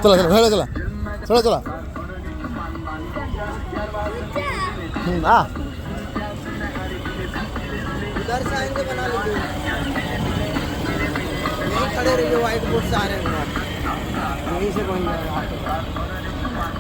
चला चला चला चला चला चला हाँ उधर से आएंगे बना लीजिए यहीं खड़े रहिए व्हाइट बोर्ड से आ रहे हैं यहीं से बन जाएगा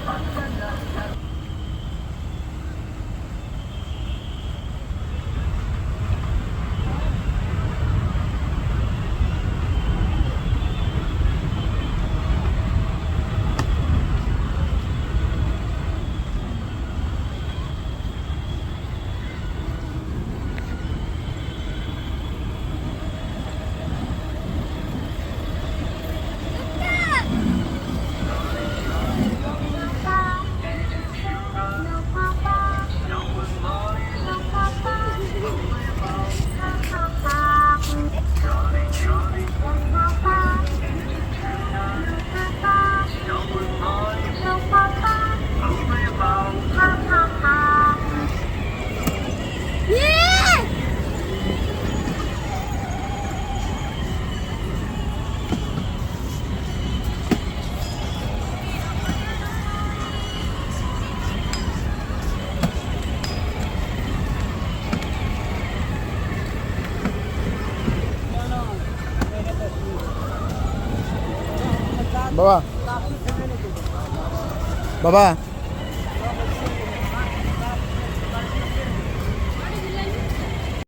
बाबा बाबा